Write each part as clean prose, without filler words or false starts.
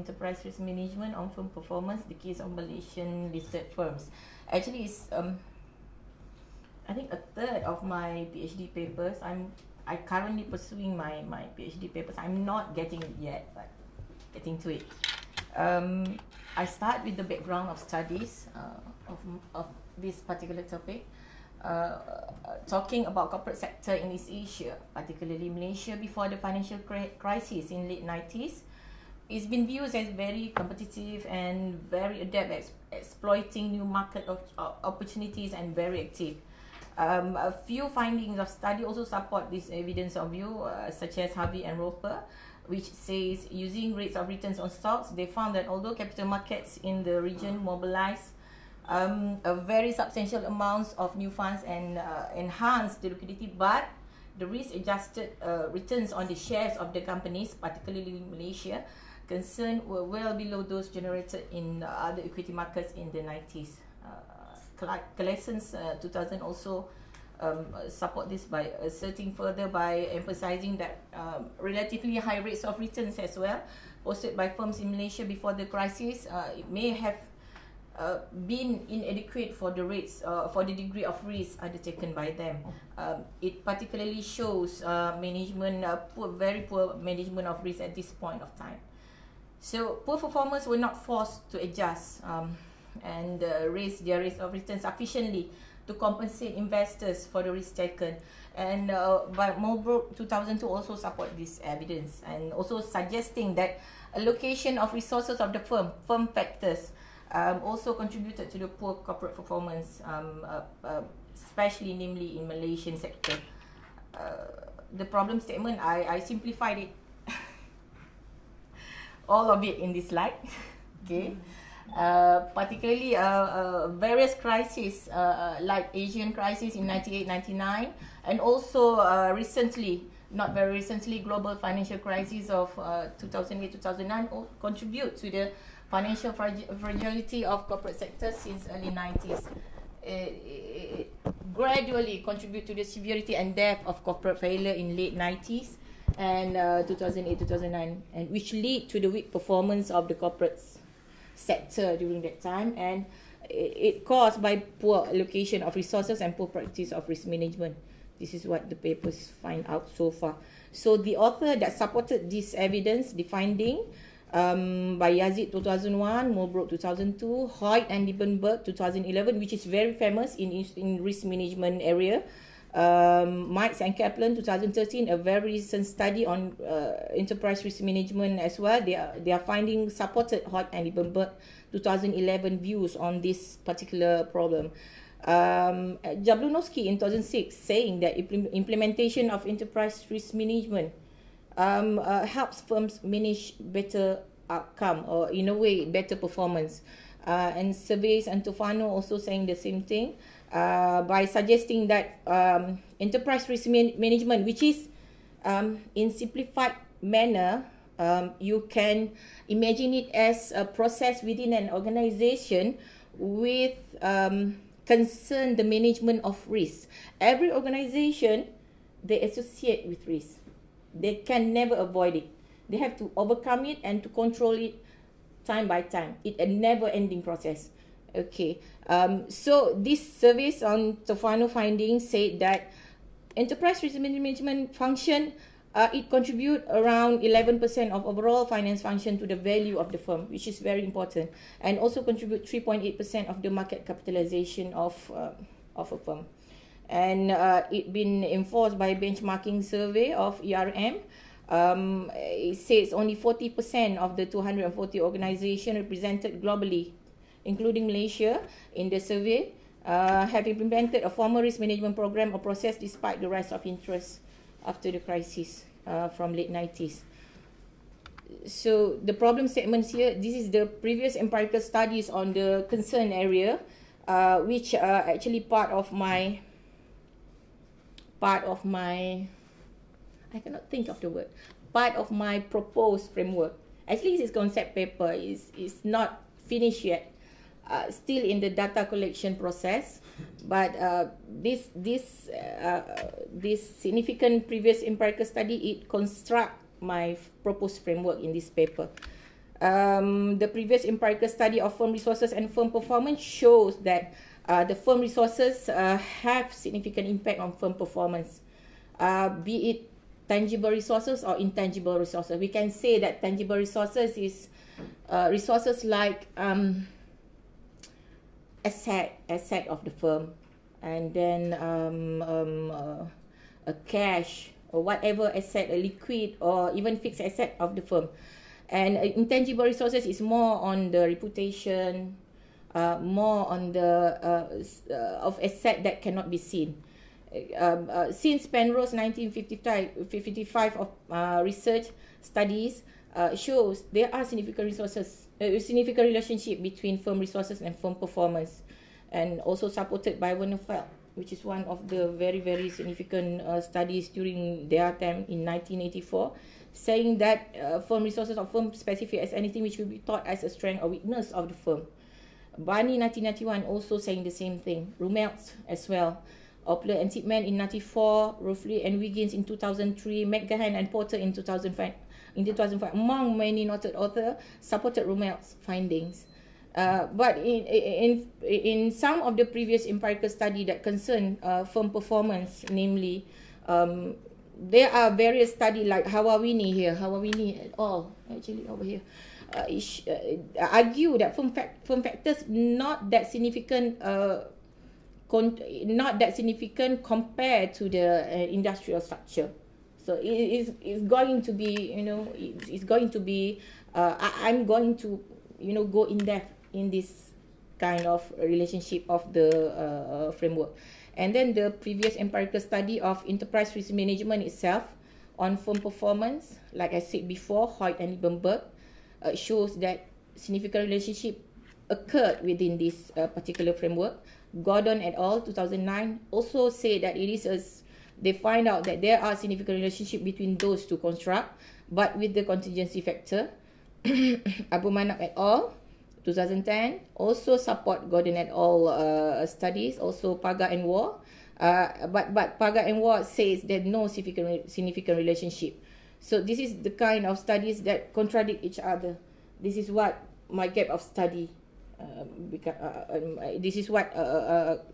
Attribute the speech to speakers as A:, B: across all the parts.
A: enterprise risk management on firm performance, the case of Malaysian listed firms. Actually, it's I think a third of my PhD papers. I currently pursuing my PhD papers. I'm not getting it yet, but getting to it. I start with the background of studies of this particular topic. Talking about corporate sector in East Asia, particularly Malaysia before the financial crisis in late 90s, it's been viewed as very competitive and very adept at exploiting new market opportunities and very active. A few findings of study also support this evidence of view, such as Harvey and Roper, which says using rates of returns on stocks, they found that although capital markets in the region mobilized a very substantial amounts of new funds and enhanced the liquidity, but the risk-adjusted returns on the shares of the companies, particularly in Malaysia, concerned were well below those generated in other equity markets in the 90s. Collections 2000 also support this by asserting further by emphasizing that relatively high rates of returns as well posted by firms in Malaysia before the crisis, it may have been inadequate for the rates, for the degree of risk undertaken by them. It particularly shows very poor management of risk at this point of time. So poor performers were not forced to adjust and raise their rate of return sufficiently to compensate investors for the risk taken. And but Mulbrook 2002 also support this evidence, and also suggesting that allocation of resources of the firm factors also contributed to the poor corporate performance, especially namely in Malaysian sector. The problem statement, I simplified it, all of it in this slide. Okay. Particularly various crises like Asian crisis in 98-99, and also recently, not very recently, global financial crisis of 2008-2009 contribute to the financial fragility of corporate sector since early 90s. It gradually contribute to the severity and depth of corporate failure in late 90s and 2008-2009, and which lead to the weak performance of the corporate sector during that time, and it caused by poor allocation of resources and poor practice of risk management. This is what the papers find out so far. So the author that supported this evidence, the finding by Yazid 2001, Mulbrook 2002, Hoyt and Liebenberg 2011, which is very famous in risk management area. Mikes and Kaplan 2013, a very recent study on enterprise risk management as well. Their findings supported Hoyt and Liebenberg 2011 views on this particular problem. Jablonowski in 2006 saying that implementation of enterprise risk management helps firms manage better outcome, or in a way better performance. And Surveys and Tofano also saying the same thing, by suggesting that enterprise risk management, which is in simplified manner, you can imagine it as a process within an organization with concern the management of risk. Every organization, they associate with risk. They can never avoid it. They have to overcome it and to control it time by time. It's a never-ending process. Okay, so this surveys on Tofano findings said that enterprise risk management function, it contribute around 11% of overall finance function to the value of the firm, which is very important, and also contribute 3.8% of the market capitalization of a firm. And it been enforced by benchmarking survey of ERM. It says only 40% of the 240 organizations represented globally, including Malaysia, in the survey, have implemented a formal risk management program or process despite the rise of interest after the crisis from late 90s. So the problem statements here, this is the previous empirical studies on the concern area, which are actually part of my, I cannot think of the word, part of my proposed framework. Actually, this concept paper is not finished yet. Still in the data collection process, but this significant previous empirical study, it construct my proposed framework in this paper. The previous empirical study of firm resources and firm performance shows that the firm resources have significant impact on firm performance, be it tangible resources or intangible resources. We can say that tangible resources is resources like asset of the firm, and then a cash or whatever asset, a liquid or even fixed asset of the firm. And intangible resources is more on the reputation, more on the of asset that cannot be seen. Since Penrose 1955 of research studies shows there are significant resources, significant relationship between firm resources and firm performance, and also supported by Werner Feld, which is one of the very significant studies during their time in 1984, saying that firm resources or firm specific as anything which will be taught as a strength or weakness of the firm. Barney 1991 also saying the same thing. Rumeltz as well. Opler and Titman in 1994, Ruffley and Wiggins in 2003, McGahan and Porter in 2005. In 2005, among many noted authors, supported Rumeltz's findings. But in some of the previous empirical study that concern firm performance, namely, there are various studies like Hawawini et al. Actually over here, argue that firm factors not that significant compared to the industrial structure. So it is going to be, it's going to be, I'm going to, go in depth in this kind of relationship of the framework. And then the previous empirical study of enterprise risk management itself on firm performance, like I said before, Hoyt and Liebenberg, shows that significant relationship occurred within this particular framework. Gordon et al. 2009 also say that it is they find out that there are significant relationship between those two constructs, but with the contingency factor. Abu Manab et al. 2010 also support Gordon et al. Studies, also Paga and Waugh. But Paga and Waugh says there's no significant relationship. So this is the kind of studies that contradict each other. This is what my gap of study, this is what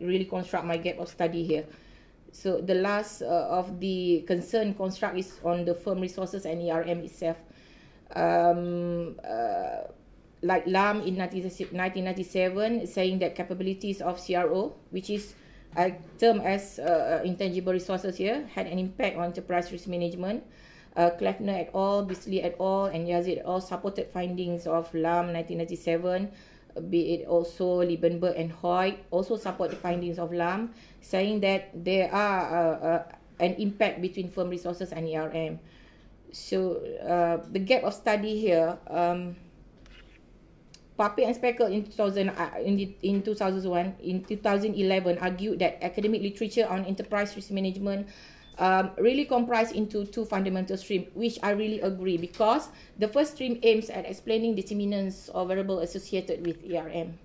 A: really construct my gap of study here. So the last of the concern construct is on the firm resources and ERM itself. Like Lam in 1997 saying that capabilities of CRO, which is termed as intangible resources here, had an impact on enterprise risk management. Kleffner et al., Bisley et al., and Yazid et al. Supported findings of Lam 1997, be it also Liebenberg and Hoyt also support the findings of Lam, saying that there are an impact between firm resources and ERM. So the gap of study here, Pape and Speckle in 2011 argued that academic literature on enterprise risk management really comprised into two fundamental streams, which I really agree, because the first stream aims at explaining determinants or variables associated with ERM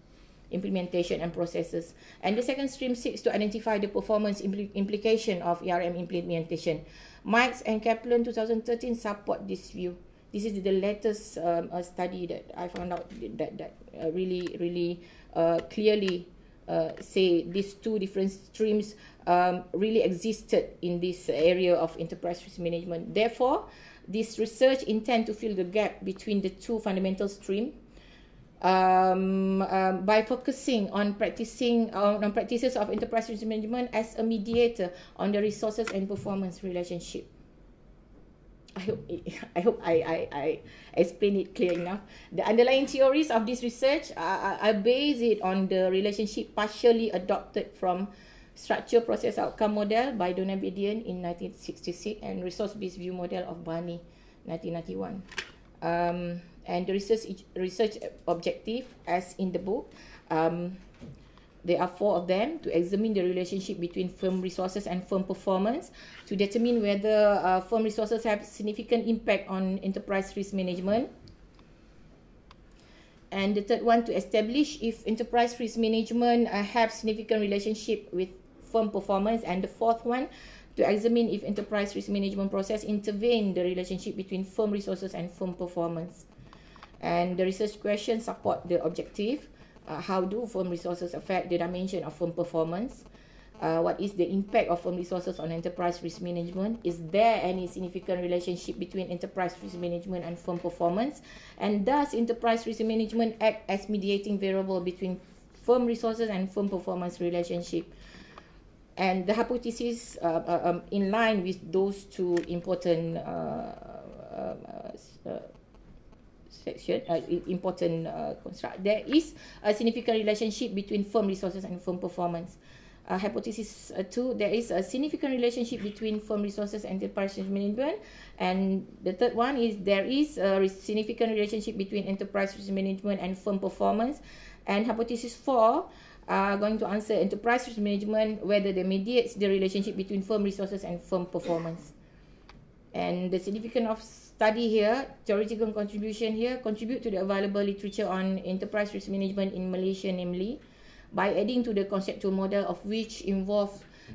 A: implementation and processes, and the second stream seeks to identify the performance implication of ERM implementation. Mikes and Kaplan 2013 support this view. This is the latest study that I found out that really clearly say these two different streams really existed in this area of enterprise risk management. Therefore, this research intend to fill the gap between the two fundamental streams by focusing on practices of enterprise risk management as a mediator on the resources and performance relationship. I hope I explained it clear enough. The underlying theories of this research are based it on the relationship partially adopted from structure process outcome model by Donabedian in 1966 and resource-based view model of Barney 1991. And the research objective, as in the book, there are 4 of them: to examine the relationship between firm resources and firm performance, to determine whether firm resources have significant impact on enterprise risk management, and the third one, to establish if enterprise risk management have significant relationship with firm performance, and the fourth one, to examine if enterprise risk management process intervene the relationship between firm resources and firm performance. And the research questions support the objective. How do firm resources affect the dimension of firm performance? What is the impact of firm resources on enterprise risk management? Is there any significant relationship between enterprise risk management and firm performance? And does enterprise risk management act as mediating variable between firm resources and firm performance relationship? And the hypothesis in line with those two important construct. There is a significant relationship between firm resources and firm performance. Hypothesis 2, there is a significant relationship between firm resources and enterprise risk management. And the third one is there is a significant relationship between enterprise risk management and firm performance. And hypothesis 4 are going to answer enterprise risk management, whether they mediates the relationship between firm resources and firm performance. And the significance of study here, theoretical contribution here, contribute to the available literature on enterprise risk management in Malaysia, namely, by adding to the conceptual model of which involve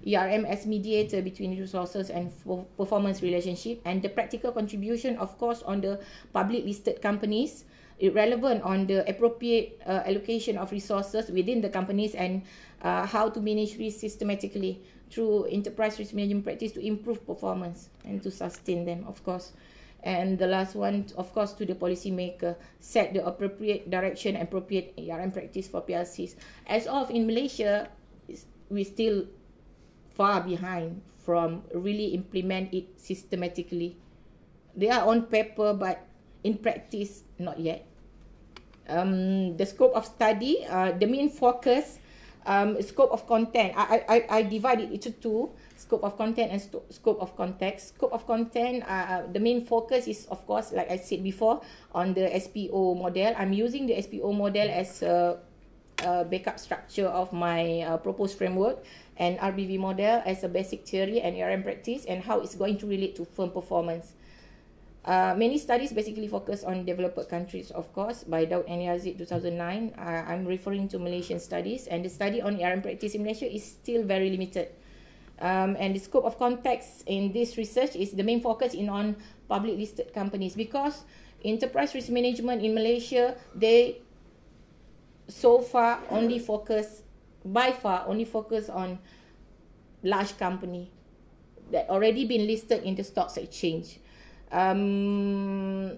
A: ERM as mediator between resources and performance relationship, and the practical contribution, of course, on the public listed companies, relevant on the appropriate allocation of resources within the companies, and how to manage risk systematically through enterprise risk management practice to improve performance and to sustain them, of course. And the last one, of course, to the policymaker, set the appropriate direction and appropriate ERM practice for PLCs. As of in Malaysia, we're still far behind from really implement it systematically. They are on paper, but in practice, not yet. The scope of study, the main focus, scope of content. I divide it into two: scope of content and scope of context. Scope of content, the main focus is, of course, like I said before, on the SPO model. I'm using the SPO model as a backup structure of my proposed framework, and RBV model as a basic theory and ERM practice, and how it's going to relate to firm performance. Many studies basically focus on developed countries, of course, by Daud and Yazid 2009. I'm referring to Malaysian studies, and the study on ERM practice in Malaysia is still very limited. And the scope of context in this research is the main focus in on public listed companies, because enterprise risk management in Malaysia, they so far only focus, by far only focus on large company that already been listed in the stock exchange. And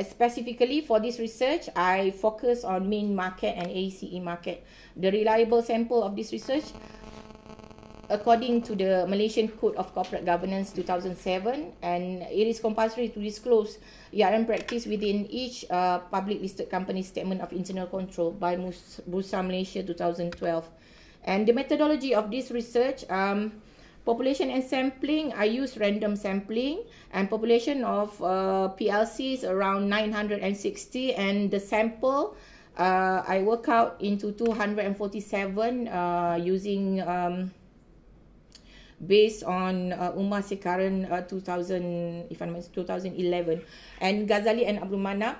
A: specifically for this research, I focus on main market and ACE market. The reliable sample of this research, according to the Malaysian Code of Corporate Governance 2007, and it is compulsory to disclose ERM practice within each public listed company statement of internal control by Bursa Malaysia 2012. And the methodology of this research, population and sampling, I use random sampling, and population of PLCs around 960, and the sample I work out into 247 using based on Umar Sekaran 2011, and Ghazali and Abdul Manap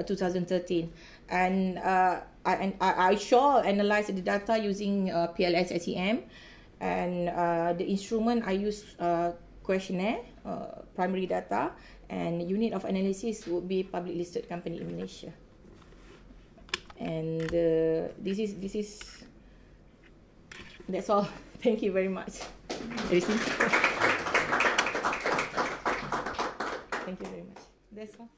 A: 2013. And I shall analyze the data using PLS SEM. And the instrument I use questionnaire, primary data, and unit of analysis would be public listed company in Malaysia. And that's all. Thank you very much. Thank you very much. That's all.